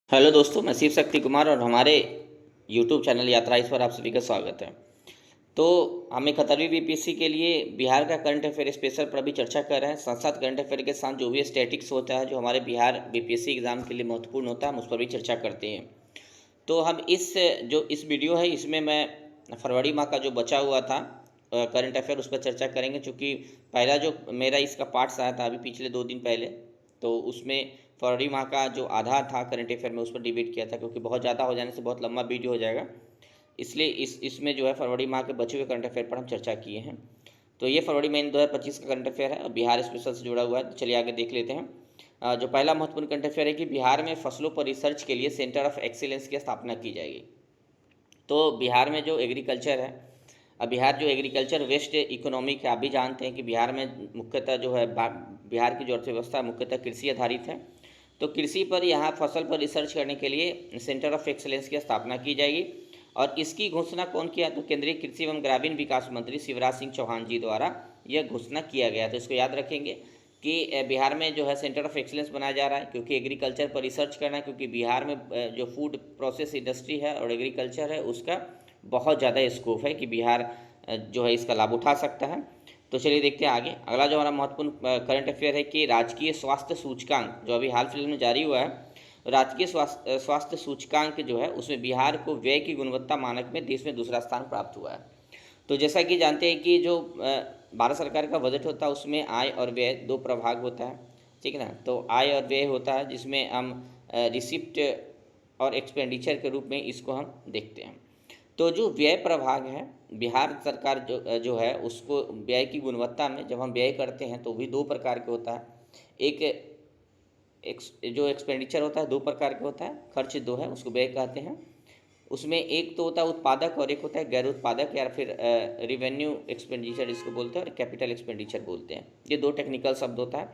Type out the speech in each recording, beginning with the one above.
Hello दोस्तों, मैं शिव शक्ति कुमार और हमारे यूट्यूब चैनल यात्रा इस पर आप सभी का स्वागत है। तो हम एक 11वीं बीपीएससी के लिए बिहार का करंट अफेयर स्पेशल पर अभी चर्चा कर रहे हैं। साथ साथ करंट अफेयर के साथ जो भी स्टैटिक्स होता है, जो हमारे बिहार बीपीएससी एग्ज़ाम के लिए महत्वपूर्ण होता है, हम उस पर भी चर्चा करते हैं। तो हम इस वीडियो है, इसमें मैं फरवरी माह का जो बचा हुआ था करंट अफेयर, उस पर चर्चा करेंगे। चूँकि पहला जो मेरा इसका पार्ट्स आया था अभी पिछले 2 दिन पहले, तो उसमें फरवरी माह का जो आधा था करंट अफेयर में, उस पर डिबेट किया था। क्योंकि बहुत ज़्यादा हो जाने से बहुत लंबा वीडियो हो जाएगा, इसलिए इसमें जो है फरवरी माह के बचे हुए करंट अफेयर पर हम चर्चा किए हैं। तो ये फरवरी महीने 2025 का करंट अफेयर है और बिहार स्पेशल से जुड़ा हुआ है। तो चलिए आगे देख लेते हैं। जो पहला महत्वपूर्ण करंट अफेयर है कि बिहार में फसलों पर रिसर्च के लिए सेंटर ऑफ एक्सीलेंस की स्थापना की जाएगी। तो बिहार में जो एग्रीकल्चर है, अब बिहार जो एग्रीकल्चर वेस्ट इकोनॉमी का, आप भी जानते हैं कि बिहार में मुख्यतः जो है बिहार की जो अर्थव्यवस्था मुख्यतः कृषि आधारित है। तो कृषि पर यहाँ फसल पर रिसर्च करने के लिए सेंटर ऑफ एक्सीलेंस की स्थापना की जाएगी। और इसकी घोषणा कौन किया? तो केंद्रीय कृषि एवं ग्रामीण विकास मंत्री शिवराज सिंह चौहान जी द्वारा यह घोषणा किया गया। तो इसको याद रखेंगे कि बिहार में जो है सेंटर ऑफ एक्सीलेंस बनाया जा रहा है, क्योंकि एग्रीकल्चर पर रिसर्च करना है। क्योंकि बिहार में जो फूड प्रोसेस इंडस्ट्री है और एग्रीकल्चर है, उसका बहुत ज़्यादा स्कोप है कि बिहार जो है इसका लाभ उठा सकता है। तो चलिए देखते हैं आगे। अगला जो हमारा महत्वपूर्ण करंट अफेयर है कि राजकीय स्वास्थ्य सूचकांक जो अभी हाल फिलहाल में जारी हुआ है, राजकीय स्वास्थ्य सूचकांक जो है उसमें बिहार को व्यय की गुणवत्ता मानक में देश में दूसरा स्थान प्राप्त हुआ है। तो जैसा कि जानते हैं कि जो भारत सरकार का बजट होता है, उसमें आय और व्यय दो प्रभाग होता है, ठीक है ना। तो आय और व्यय होता है, जिसमें हम रिसिप्ट और एक्सपेंडिचर के रूप में इसको हम देखते हैं। तो जो व्यय प्रभाग है, बिहार सरकार जो है उसको व्यय की गुणवत्ता में जब हम व्यय करते हैं तो भी दो प्रकार के होता है। जो एक्सपेंडिचर होता है दो प्रकार के होता है, खर्च दो है, उसको व्यय कहते हैं। उसमें एक तो होता है उत्पादक और एक होता है गैर उत्पादक, या फिर रिवेन्यू एक्सपेंडिचर इसको बोलते हैं और कैपिटल एक्सपेंडिचर बोलते हैं। ये दो टेक्निकल शब्द होता है।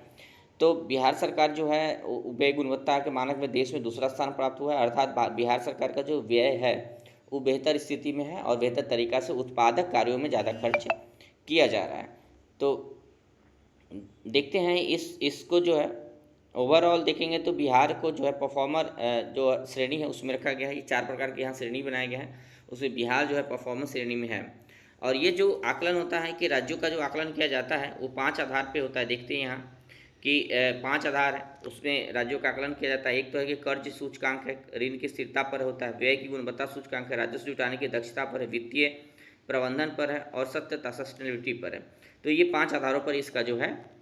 तो बिहार सरकार जो है व्यय गुणवत्ता के मानक में देश में दूसरा स्थान प्राप्त हुआ है। अर्थात बिहार सरकार का जो व्यय है वो बेहतर स्थिति में है और बेहतर तरीक़ा से उत्पादक कार्यों में ज़्यादा खर्च किया जा रहा है। तो देखते हैं इसको जो है ओवरऑल देखेंगे तो बिहार को जो है परफॉर्मर जो श्रेणी है उसमें रखा गया है। ये 4 प्रकार के यहाँ श्रेणी बनाया गया है, उसमें बिहार जो है परफॉर्मेंस श्रेणी में है। और ये जो आकलन होता है कि राज्यों का जो आकलन किया जाता है वो 5 आधार पे होता है। देखते हैं यहाँ कि 5 आधार है, उसमें राज्यों का आकलन किया जाता है। एक तो है कि कर्ज सूचकांक है, ऋण की स्थिरता पर होता है। व्यय की गुणवत्ता सूचकांक है, राजस्व जुटाने की दक्षता पर है। वित्तीय प्रबंधन पर है और सत्यता सस्टेनेबिलिटी पर है। तो ये 5 आधारों पर इसका जो है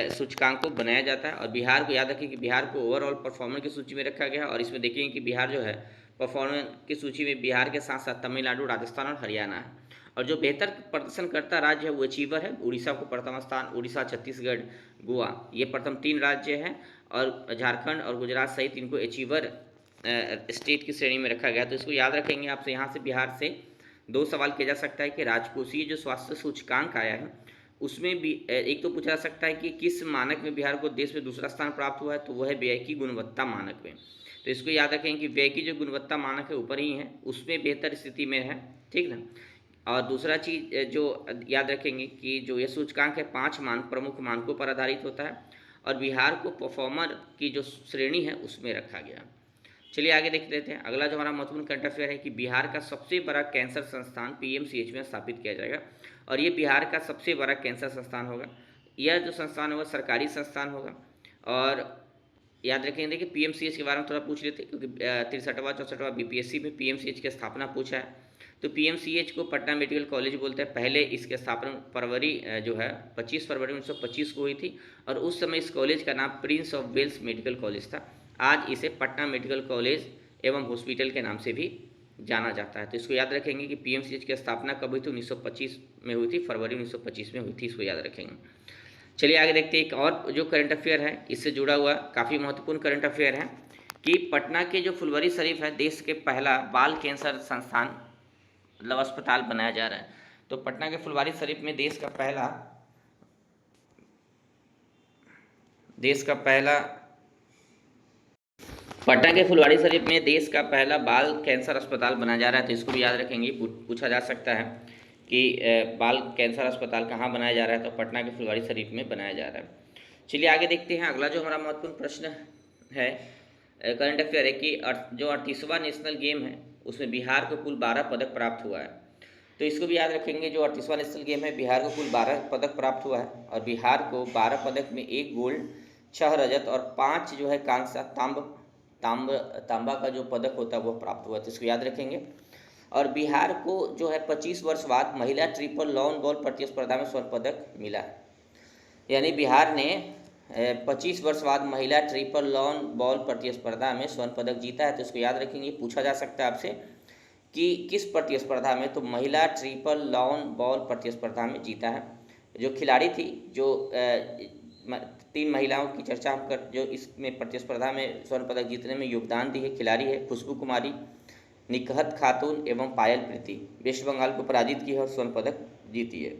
सूचकांक को बनाया जाता है। और बिहार को याद रखें कि बिहार को ओवरऑल परफॉर्मर की सूची में रखा गया है। और इसमें देखेंगे कि बिहार जो है परफॉर्मर की सूची में बिहार के साथ साथ तमिलनाडु, राजस्थान और हरियाणा है। और जो बेहतर प्रदर्शन करता राज्य है वो अचीवर है। उड़ीसा को प्रथम स्थान, उड़ीसा, छत्तीसगढ़, गोवा ये प्रथम 3 राज्य हैं। और झारखंड और गुजरात सहित इनको अचीवर स्टेट की श्रेणी में रखा गया। तो इसको याद रखेंगे। आपसे यहाँ से बिहार से 2 सवाल किया जा सकता है कि राजकोषीय जो स्वास्थ्य सूचकांक आया है उसमें भी एक तो पूछा जा सकता है कि किस मानक में बिहार को देश में दूसरा स्थान प्राप्त हुआ है, तो वह है व्यय की गुणवत्ता मानक में। तो इसको याद रखें कि व्यय की जो गुणवत्ता मानक है ऊपर ही है, उसमें बेहतर स्थिति में है, ठीक ना। और दूसरा चीज़ जो याद रखेंगे कि जो ये सूचकांक है 5 प्रमुख मानकों पर आधारित होता है और बिहार को परफॉर्मर की जो श्रेणी है उसमें रखा गया। चलिए आगे देख लेते हैं। अगला जो हमारा महत्वपूर्ण करंट अफेयर है कि बिहार का सबसे बड़ा कैंसर संस्थान पीएमसीएच में स्थापित किया जाएगा। और ये बिहार का सबसे बड़ा कैंसर संस्थान होगा। यह जो संस्थान होगा सरकारी संस्थान होगा। और याद रखेंगे, देखिए पीएमसीएच के बारे में थोड़ा पूछ लेते हैं, क्योंकि 63वां 64वां बीपीएससी में पीएमसीएच की स्थापना पूछा है। तो पीएमसीएच को पटना मेडिकल कॉलेज बोलते हैं। पहले इसकी स्थापना फरवरी जो है 25 फरवरी 1925 को हुई थी। और उस समय इस कॉलेज का नाम Prince of Wales medical college था। आज इसे पटना मेडिकल कॉलेज एवं हॉस्पिटल के नाम से भी जाना जाता है। तो इसको याद रखेंगे कि पीएमसीएच की स्थापना कब हुई थी? 1925 में हुई थी, फरवरी 1925 में हुई थी। इसको याद रखेंगे। चलिए आगे देखते हैं। एक और जो करंट अफेयर है इससे जुड़ा हुआ काफ़ी महत्वपूर्ण करंट अफेयर है कि पटना के जो फुलवारी शरीफ है देश के पहला बाल कैंसर संस्थान मतलब अस्पताल बनाया जा रहा है। तो पटना के फुलवारी शरीफ में देश का पहला पटना के फुलवारी शरीफ में देश का पहला बाल कैंसर अस्पताल बनाया जा रहा है। तो इसको भी याद रखेंगे, पूछा जा सकता है कि बाल कैंसर अस्पताल कहाँ बनाया जा रहा है? तो पटना के फुलवारी शरीफ में बनाया जा रहा है। चलिए आगे देखते हैं। अगला जो हमारा महत्वपूर्ण प्रश्न है करंट अफेयर है कि जो 38वां नेशनल गेम है उसमें बिहार को कुल 12 पदक प्राप्त हुआ है। तो इसको भी याद रखेंगे, जो 38वां नेशनल गेम है बिहार को कुल 12 पदक प्राप्त हुआ है और बिहार को 12 पदक में 1 गोल्ड, 6 रजत और 5 जो है कांस्य तांबा का जो पदक होता है वो प्राप्त हुआ है। तो इसको याद रखेंगे। और बिहार को जो है 25 वर्ष बाद महिला ट्रिपल लॉन बॉल प्रतिस्पर्धा में स्वर्ण पदक मिला है। यानी बिहार ने 25 वर्ष बाद महिला ट्रिपल लॉन बॉल प्रतिस्पर्धा में स्वर्ण पदक जीता है। तो इसको याद रखेंगे। पूछा जा सकता है आपसे कि किस प्रतिस्पर्धा में, तो महिला ट्रिपल लॉन बॉल प्रतिस्पर्धा में जीता है। जो खिलाड़ी थी, जो 3 महिलाओं की चर्चा हम कर, जो इसमें प्रतिस्पर्धा में स्वर्ण पदक जीतने में योगदान दी है, खिलाड़ी है खुशबू कुमारी, निकहत खातून एवं पायल प्रीति। वेस्ट बंगाल को पराजित की है और स्वर्ण पदक जीती है।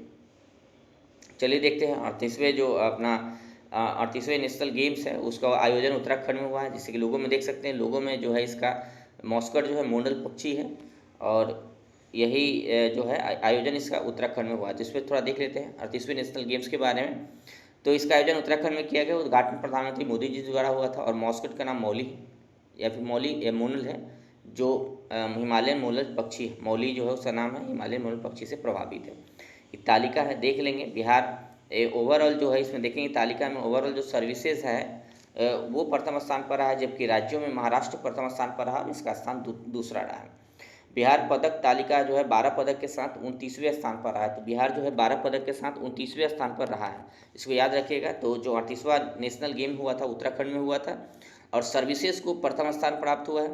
चलिए देखते हैं 38वें जो अपना 38वें नेशनल गेम्स है उसका आयोजन उत्तराखंड में हुआ है। जैसे कि लोगों में देख सकते हैं, लोगों में जो है इसका मॉस्कट जो है मोंडल पक्षी है और यही जो है आयोजन इसका उत्तराखंड में हुआ है। तो इस पर थोड़ा देख लेते हैं 38वें नेशनल गेम्स के बारे में। तो इसका आयोजन उत्तराखंड में किया गया। उद्घाटन प्रधानमंत्री मोदी जी द्वारा हुआ था और मॉस्कट का नाम मौली या फिर मौली या मोनल है, जो हिमालयन मोनल पक्षी है। मौली जो है उसका नाम है, हिमालयन मोनल पक्षी से प्रभावित है। एक तालिका है, देख लेंगे। बिहार ओवरऑल जो है इसमें देखेंगे तालिका में ओवरऑल जो सर्विसेज है वो प्रथम स्थान पर रहा है, जबकि राज्यों में महाराष्ट्र प्रथम स्थान पर रहा और इसका स्थान दूसरा रहा है। बिहार पदक तालिका जो है 12 पदक के साथ 29वें स्थान पर रहा है। तो बिहार जो है 12 पदक के साथ 29वें स्थान पर रहा है, इसको याद रखिएगा। तो जो 38वां नेशनल गेम हुआ था उत्तराखंड में हुआ था और सर्विसेज को प्रथम स्थान प्राप्त हुआ है,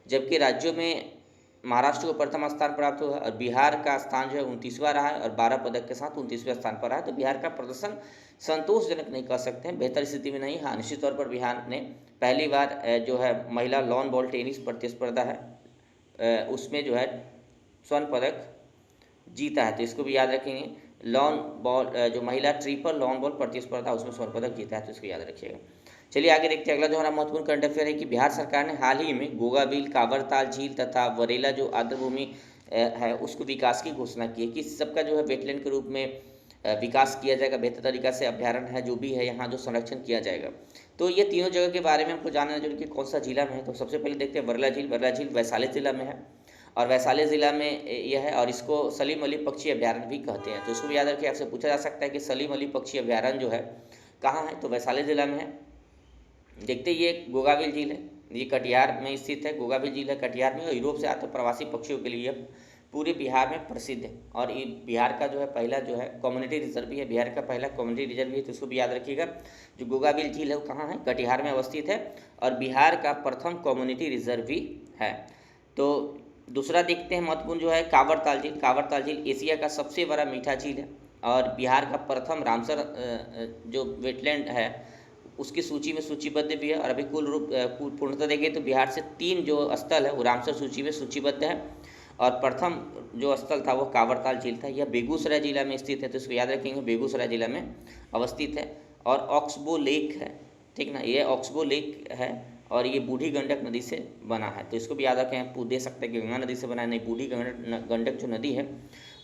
जबकि राज्यों में महाराष्ट्र को प्रथम स्थान प्राप्त हुआ और बिहार का स्थान जो है 29वां रहा है और 12 पदक के साथ 29वें स्थान पर रहा है। तो बिहार का प्रदर्शन संतोषजनक नहीं कह सकते हैं, बेहतर स्थिति में नहीं। हाँ, निश्चित तौर पर बिहार ने पहली बार जो है महिला लॉन बॉल टेनिस प्रतिस्पर्धा है उसमें जो है स्वर्ण पदक जीता है। तो इसको भी याद रखेंगे। लॉन बॉल जो महिला ट्रिपल लॉन बॉल प्रतिस्पर्धा उसमें स्वर्ण पदक जीता है, तो इसको याद रखिएगा। चलिए आगे देखते हैं। अगला जो हमारा महत्वपूर्ण करंट अफेयर है कि बिहार सरकार ने हाल ही में गोगाबिल, कांवरताल झील तथा वरेला जो आर्द्रभूमि है उसको विकास की घोषणा की है कि सबका जो है वेटलैंड के रूप में विकास किया जाएगा, बेहतर तरीका से अभ्यारण्य है जो भी है यहाँ जो संरक्षण किया जाएगा। तो ये तीनों जगह के बारे में हमको जानना जरूरी कि कौन सा जिला में है। तो सबसे पहले देखते हैं वरला झील। वरला झील वैशाली जिला में है और वैशाली जिला में यह है और इसको सलीम अली पक्षी अभ्यारण्य भी कहते हैं। तो इसको भी याद रखिए, आपसे पूछा जा सकता है कि सलीम अली पक्षी अभ्यारण्य जो है कहाँ है, तो वैशाली जिला में है। देखते ये गोगाबिल झील है, ये कटिहार में स्थित है। गोगाबिल झील है कटिहार में और यूरोप से आते प्रवासी पक्षियों के लिए पूरे बिहार में प्रसिद्ध है और ये बिहार का जो है पहला जो है कम्युनिटी रिजर्व भी है, बिहार का पहला कम्युनिटी रिजर्व भी है। तो इसको भी याद रखिएगा। जो गोगाबिल झील है वो कहाँ है, कटिहार में अवस्थित है और बिहार का प्रथम कम्युनिटी रिजर्व भी है। तो दूसरा देखते हैं महत्वपूर्ण जो है कांवरताल झील। कांवरताल झील एशिया का सबसे बड़ा मीठा झील है और बिहार का प्रथम रामसर जो वेटलैंड है उसकी सूची में सूचीबद्ध भी है। और अभी कुल रूप पूर्णतः देखें तो बिहार से 3 जो स्थल है वो रामसर सूची में सूचीबद्ध है और प्रथम जो स्थल था वो कांवरताल झील था। यह बेगूसराय जिला में स्थित है, तो इसको याद रखेंगे, बेगूसराय जिला में अवस्थित है। और ऑक्सबो लेक है, ठीक ना, ये ऑक्सबो लेक है और ये बूढ़ी गंडक नदी से बना है। तो इसको भी याद रखें, दे सकते हैं कि गंगा नदी से बना है, नहीं, बूढ़ी गंडक जो नदी है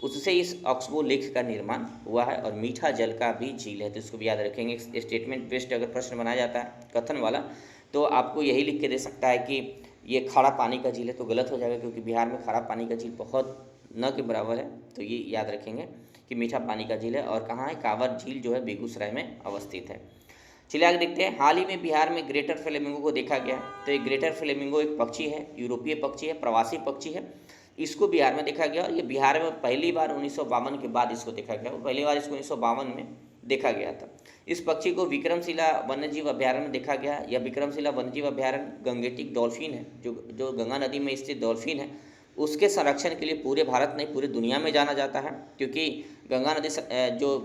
उससे इस ऑक्सबो लेक का निर्माण हुआ है और मीठा जल का भी झील है। तो इसको भी याद रखेंगे। स्टेटमेंट बेस्ड अगर प्रश्न बनाया जाता है कथन वाला तो आपको यही लिख के दे सकता है कि ये खारा पानी का झील है, तो गलत हो जाएगा क्योंकि बिहार में खारा पानी का झील बहुत न के बराबर है। तो ये याद रखेंगे कि मीठा पानी का झील है और कहाँ है, कांवर झील जो है बेगूसराय में अवस्थित है। चलिए आगे देखते हैं। हाल ही में बिहार में ग्रेटर फ्लेमिंगो को देखा गया है। तो ये ग्रेटर फ्लेमिंगो एक पक्षी है, यूरोपीय पक्षी है, प्रवासी पक्षी है। इसको बिहार में देखा गया और ये बिहार में पहली बार 1952 के बाद इसको देखा गया। पहली बार इसको 1952 में देखा गया था। इस पक्षी को विक्रमशिला वन्यजीव अभ्यारण्य में देखा गया। यह विक्रमशिला वन्यजीव अभ्यारण्य गंगेटिक डॉल्फिन है, जो गंगा नदी में स्थित डॉल्फिन है, उसके संरक्षण के लिए पूरे भारत नहीं पूरी दुनिया में जाना जाता है, क्योंकि गंगा नदी जो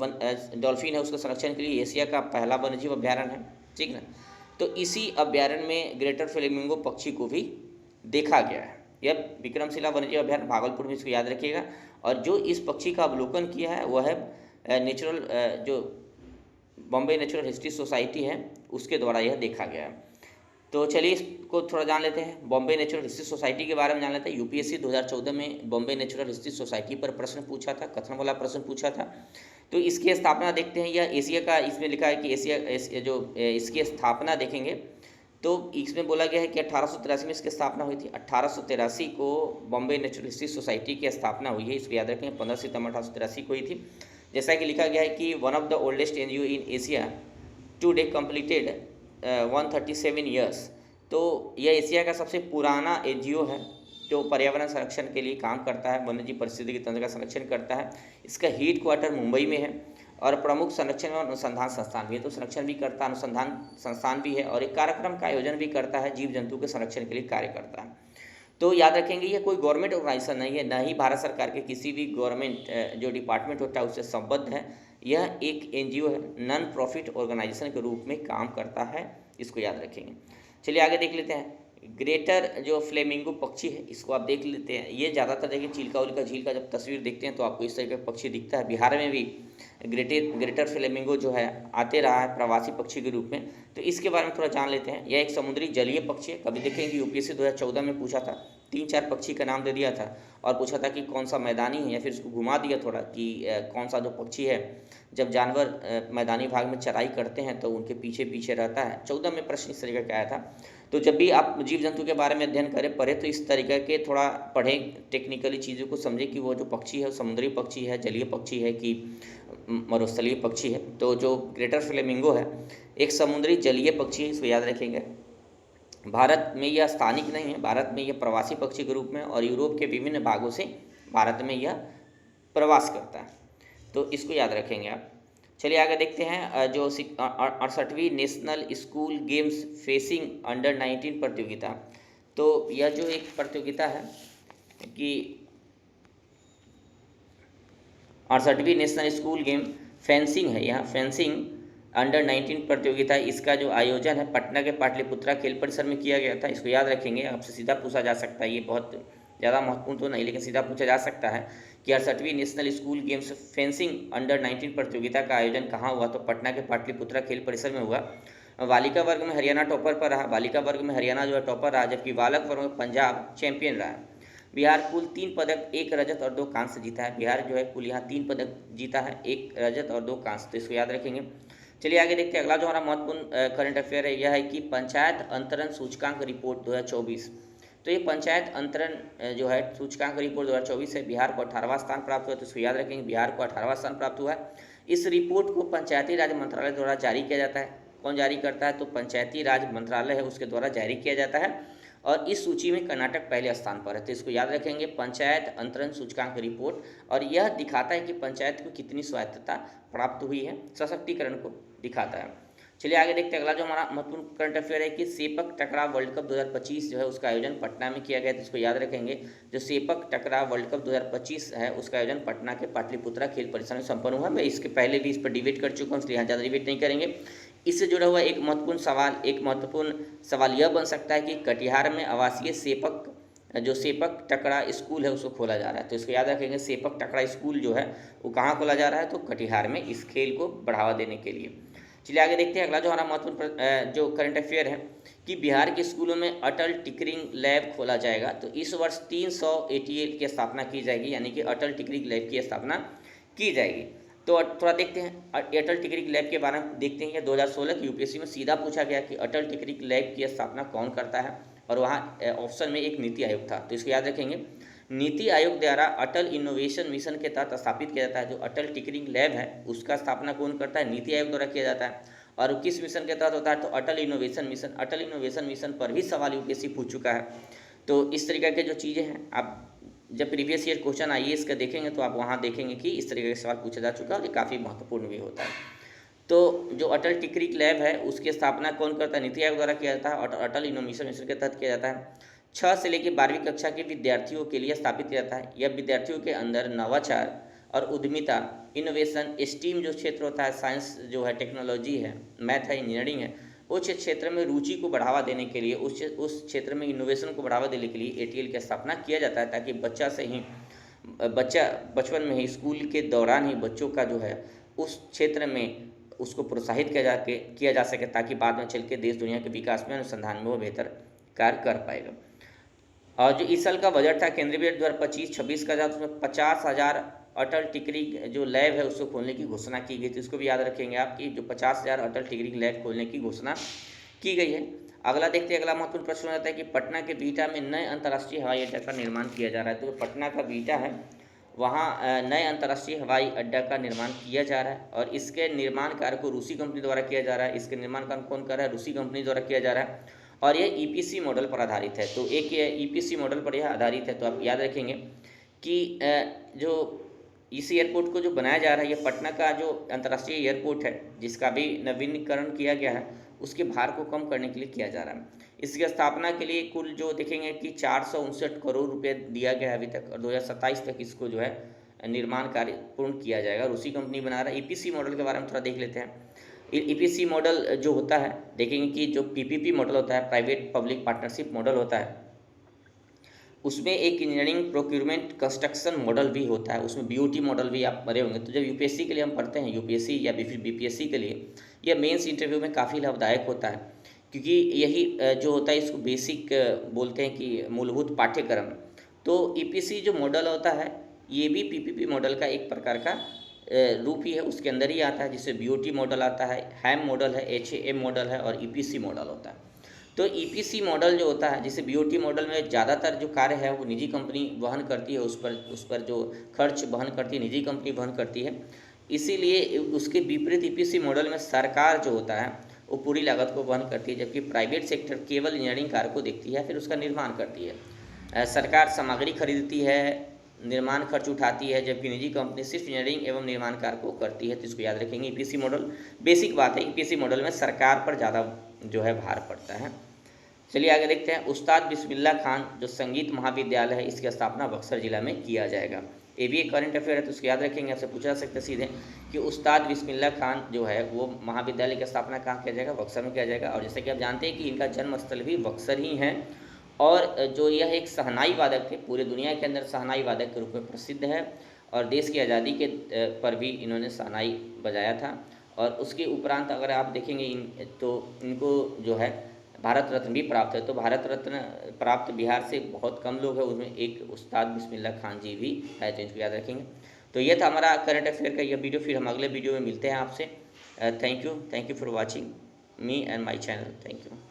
डॉल्फिन है उसके संरक्षण के लिए एशिया का पहला वन्यजीव अभ्यारण्य है, ठीक ना। तो इसी अभ्यारण्य में ग्रेटर फ्लेमिंगो पक्षी को भी देखा गया है। यह विक्रमशिला वन्यजीव अभ्यारण्य भागलपुर में, इसको याद रखिएगा। और जो इस पक्षी का अवलोकन किया है वह है नेचुरल जो बॉम्बे नेचुरल हिस्ट्री सोसाइटी है उसके द्वारा यह देखा गया है। तो चलिए इसको थोड़ा जान लेते हैं। बॉम्बे नेचुरल हिस्ट्री सोसाइटी के बारे में जान लेते हैं। यूपीएससी 2014 में बॉम्बे नेचुरल हिस्ट्री सोसाइटी पर प्रश्न पूछा था, कथन वाला प्रश्न पूछा था। तो इसकी स्थापना देखते हैं। यह एशिया का, इसमें लिखा है कि एशिया जो इसकी स्थापना देखेंगे तो इसमें बोला गया है कि 1883 में इसकी स्थापना हुई थी। 1883 को बॉम्बे नेचुरल हिस्ट्री सोसाइटी की स्थापना हुई है, इसको याद रखें, 15 सितंबर 1883 को हुई थी। जैसा कि लिखा गया है कि one of the oldest NGO in Asia today completed 137 years. तो यह एशिया का सबसे पुराना एनजीओ है जो पर्यावरण संरक्षण के लिए काम करता है, वन्यजीव परिस्थिति के तंत्र का संरक्षण करता है। इसका हेड क्वार्टर मुंबई में है और प्रमुख संरक्षण और अनुसंधान संस्थान भी है। तो संरक्षण भी करता है, अनुसंधान संस्थान भी है और एक कार्यक्रम का आयोजन भी करता है, जीव जंतु के संरक्षण के लिए कार्य करता है। तो याद रखेंगे ये कोई गवर्नमेंट ऑर्गेनाइजेशन नहीं है, न ही भारत सरकार के किसी भी गवर्नमेंट जो डिपार्टमेंट होता है उससे संबद्ध है। यह एक एनजीओ है, नॉन प्रॉफिट ऑर्गेनाइजेशन के रूप में काम करता है, इसको याद रखेंगे। चलिए आगे देख लेते हैं। ग्रेटर जो फ्लेमिंगो पक्षी है इसको आप देख लेते हैं। ये ज़्यादातर देखिए चिल्का उल्का झील का जब तस्वीर देखते हैं तो आपको इस तरह का पक्षी दिखता है। बिहार में भी ग्रेटर फ्लेमिंगो जो है आते रहा है प्रवासी पक्षी के रूप में। तो इसके बारे में थोड़ा जान लेते हैं। यह एक समुद्री जलीय पक्षी है। कभी देखेंगे यूपीएससी 2014 में पूछा था, 3-4 पक्षी का नाम दे दिया था और पूछा था कि कौन सा मैदानी है, या फिर उसको घुमा दिया थोड़ा कि कौन सा जो पक्षी है जब जानवर मैदानी भाग में चराई करते हैं तो उनके पीछे पीछे रहता है। 14 में प्रश्न इस तरीके का आया था। तो जब भी आप जीव जंतु के बारे में अध्ययन करें पढ़े तो इस तरीके के थोड़ा पढ़ें, टेक्निकली चीज़ों को समझें कि वो जो पक्षी है समुद्री पक्षी है, जलीय पक्षी है कि मरुस्थलीय पक्षी है। तो जो ग्रेटर फ्लेमिंगो है एक समुद्री जलीय पक्षी है, इसको याद रखेंगे। भारत में यह स्थानिक नहीं है, भारत में यह प्रवासी पक्षी के रूप में और यूरोप के विभिन्न भागों से भारत में यह प्रवास करता है। तो इसको याद रखेंगे आप। चलिए आगे देखते हैं। जो 68वीं national school games fencing under 19 प्रतियोगिता। तो यह जो एक प्रतियोगिता है कि 68वीं नेशनल स्कूल गेम फेंसिंग है, यहाँ फेंसिंग अंडर 19 प्रतियोगिता, इसका जो आयोजन है पटना के पाटलिपुत्रा खेल परिसर में किया गया था। इसको याद रखेंगे, आपसे सीधा पूछा जा सकता है, ये बहुत ज़्यादा महत्वपूर्ण तो नहीं लेकिन सीधा पूछा जा सकता है कि 68वीं national school games fencing under 19 प्रतियोगिता का आयोजन कहाँ हुआ। तो पटना के पाटलिपुत्रा खेल परिसर में हुआ। बालिका वर्ग में हरियाणा टॉपर पर रहा, बालिका वर्ग में हरियाणा जो है टॉपर रहा, जबकि बालक वर्ग में पंजाब चैंपियन रहा। बिहार कुल 3 पदक, 1 रजत और 2 कांस्य जीता है। बिहार जो है कुल यहाँ 3 पदक जीता है, 1 रजत और 2 कांस्य। तो इसको याद रखेंगे। चलिए आगे देखते हैं। अगला जो हमारा महत्वपूर्ण करंट अफेयर है यह है कि पंचायत अंतरण सूचकांक रिपोर्ट 2024। तो ये पंचायत अंतरण जो है सूचकांक रिपोर्ट 2024 है, बिहार को 18वां स्थान प्राप्त हुआ। तो इसको याद रखेंगे, बिहार को 18वां स्थान प्राप्त हुआ है। इस रिपोर्ट को पंचायती राज मंत्रालय द्वारा जारी किया जाता है। कौन जारी करता है? तो पंचायती राज मंत्रालय है, उसके द्वारा जारी किया जाता है और इस सूची में कर्नाटक पहले स्थान पर है। तो इसको याद रखेंगे, पंचायत अंतरण सूचकांक रिपोर्ट। और यह दिखाता है कि पंचायत को कितनी स्वायत्तता प्राप्त हुई है, सशक्तिकरण को दिखाता है। चलिए आगे देखते हैं। अगला जो हमारा महत्वपूर्ण करंट अफेयर है कि सेपक टकराव वर्ल्ड कप 2025 जो है उसका आयोजन पटना में किया गया। तो इसको याद रखेंगे, जो सेपक टकराव वर्ल्ड कप 2025 है उसका आयोजन पटना के पाटलिपुत्रा खेल परिसर में संपन्न हुआ। मैं इसके पहले भी इस पर डिबेट कर चुका हूँ, इसलिए यहाँ ज़्यादा डिबेट नहीं करेंगे। इससे जुड़ा हुआ एक महत्वपूर्ण सवाल यह बन सकता है कि कटिहार में आवासीय सेपक टकरा स्कूल है उसको खोला जा रहा है। तो इसको याद रखेंगे, सेपक टकरा स्कूल जो है वो कहाँ खोला जा रहा है? तो कटिहार में, इस खेल को बढ़ावा देने के लिए। चलिए आगे देखते हैं। अगला जो हमारा महत्वपूर्ण जो करंट अफेयर है कि बिहार के स्कूलों में अटल टिकरिंग लैब खोला जाएगा। तो इस वर्ष 300 ATL की स्थापना की जाएगी, यानी कि अटल टिकरिंग लैब की स्थापना की जाएगी। तो थोड़ा देखते हैं अटल टिकरिंग लैब के बारे में देखते हैं। 2016 की यूपीएससी में सीधा पूछा गया कि अटल टिकरिंग लैब की स्थापना कौन करता है, और वहाँ ऑप्शन में एक नीति आयोग था। तो इसको याद रखेंगे, नीति आयोग द्वारा अटल इनोवेशन मिशन के तहत स्थापित किया जाता है। जो अटल टिकरिंग लैब है उसका स्थापना कौन करता है? नीति आयोग द्वारा किया जाता है। और किस मिशन के तहत होता है? तो अटल इनोवेशन मिशन। अटल इनोवेशन मिशन पर भी सवाल यूपीएससी पूछ चुका है। तो इस तरीके के जो चीज़ें हैं, आप जब प्रीवियस ईयर क्वेश्चन IAS का देखेंगे तो आप वहाँ देखेंगे कि इस तरीके के सवाल पूछा जा चुका है और ये काफ़ी महत्वपूर्ण भी होता है। तो जो अटल टिकरिंग लैब है उसकी स्थापना कौन करता है? नीति आयोग द्वारा किया जाता है और अटल इनोवेशन मिशन के तहत किया जाता है। 6 से लेकर 12वीं कक्षा के विद्यार्थियों के लिए स्थापित किया जाता है। यह विद्यार्थियों के अंदर नवाचार और उद्यमिता, इनोवेशन, स्टीम जो क्षेत्र होता है, साइंस जो है, टेक्नोलॉजी है, मैथ है, इंजीनियरिंग है, उस क्षेत्र में रुचि को बढ़ावा देने के लिए, उस क्षेत्र में इनोवेशन को बढ़ावा देने के लिए ATL की स्थापना किया जाता है, ताकि बच्चा बचपन में ही, स्कूल के दौरान ही बच्चों का जो है उस क्षेत्र में उसको प्रोत्साहित किया जा सके, ताकि बाद में चल के देश दुनिया के विकास में, अनुसंधान में वो बेहतर कार्य कर पाएगा। और जो इस साल का बजट था केंद्रीय बजट 2025-26 का, जहाँ उसमें 50,000 अटल टिकरिंग जो लैब है उसको खोलने की घोषणा की गई थी। इसको भी याद रखेंगे आप कि जो 50,000 अटल टिकरिंग लैब खोलने की घोषणा की गई है। अगला देखते हैं, अगला महत्वपूर्ण प्रश्न हो जाता है कि पटना के बिहटा में नए अंतर्राष्ट्रीय हवाई अड्डा का निर्माण किया जा रहा है। तो पटना का बिहटा है वहाँ नए अंतर्राष्ट्रीय हवाई अड्डा का निर्माण किया जा रहा है और इसके निर्माण कार्य को रूसी कंपनी द्वारा किया जा रहा है। इसके निर्माण कार्य कौन कर रहा है? रूसी कंपनी द्वारा किया जा रहा है और यह ईपीसी मॉडल पर आधारित है। तो एक ईपीसी मॉडल पर यह आधारित है। तो आप याद रखेंगे कि जो इस एयरपोर्ट को जो बनाया जा रहा है, ये पटना का जो अंतर्राष्ट्रीय एयरपोर्ट है जिसका भी नवीनीकरण किया गया है, उसके भार को कम करने के लिए किया जा रहा है। इसकी स्थापना के लिए कुल जो देखेंगे कि 459 करोड़ रुपए दिया गया है अभी तक और 2027 तक इसको जो है निर्माण कार्य पूर्ण किया जाएगा। रूसी कंपनी बना रहा है। ईपीसी मॉडल के बारे में थोड़ा देख लेते हैं। ईपीसी मॉडल जो होता है, देखेंगे कि जो पीपीपी मॉडल होता है, प्राइवेट पब्लिक पार्टनरशिप मॉडल होता है, उसमें एक इंजीनियरिंग प्रोक्यूरमेंट कंस्ट्रक्शन मॉडल भी होता है। उसमें बीओटी मॉडल भी आप पढ़े होंगे। तो जब यूपीएससी के लिए हम पढ़ते हैं, यूपीएससी या फिर बीपीएससी के लिए, यह मेंस इंटरव्यू में काफ़ी लाभदायक होता है क्योंकि यही जो होता है इसको बेसिक बोलते हैं कि मूलभूत पाठ्यक्रम। तो ईपीसी जो मॉडल होता है ये भी पीपीपी मॉडल का एक प्रकार का रूप ही है, उसके अंदर ही आता है, जिससे बीओटी मॉडल आता है, हैम मॉडल है, एचएएम मॉडल है और ईपीसी मॉडल होता है। तो ईपीसी मॉडल जो होता है, जैसे बीओटी मॉडल में ज़्यादातर जो कार्य है वो निजी कंपनी वहन करती है, उस पर जो खर्च वहन करती है निजी कंपनी वहन करती है। इसीलिए उसके विपरीत ईपीसी मॉडल में सरकार जो होता है वो पूरी लागत को वहन करती है, जबकि प्राइवेट सेक्टर केवल इंजीनियरिंग कार्य को देखती है, फिर उसका निर्माण करती है। सरकार सामग्री खरीदती है, निर्माण खर्च उठाती है, जबकि निजी कंपनी सिर्फ इंजीनियरिंग एवं निर्माण कार्य को करती है। तो इसको याद रखेंगे। ईपीसी मॉडल बेसिक बात है, ईपीसी मॉडल में सरकार पर ज़्यादा जो है भार पड़ता है। चलिए आगे देखते हैं। उस्ताद बिस्मिल्लाह खान जो संगीत महाविद्यालय है, इसकी स्थापना बक्सर जिला में किया जाएगा। ये भी एक करंट अफेयर है, तो उसको याद रखेंगे। आपसे पूछा जा सकता है सीधे कि उस्ताद बिस्मिल्लाह खान जो है वो महाविद्यालय की स्थापना कहाँ किया जाएगा? बक्सर में किया जाएगा। और जैसे कि आप जानते हैं कि इनका जन्म स्थल भी बक्सर ही है और जो यह एक शहनाई वादक थे, पूरे दुनिया के अंदर शहनाई वादक के रूप में प्रसिद्ध है और देश की आज़ादी के पर भी इन्होंने शहनाई बजाया था। और उसके उपरांत अगर आप देखेंगे तो इनको जो है भारत रत्न भी प्राप्त है। तो भारत रत्न प्राप्त बिहार से बहुत कम लोग हैं, उसमें एक उस्ताद बिस्मिल्लाह खान जी भी है, तो इनको याद रखेंगे। तो ये था हमारा करंट अफेयर का यह वीडियो। फिर हम अगले वीडियो में मिलते हैं आपसे। Thank you for watching me and my channel. Thank you.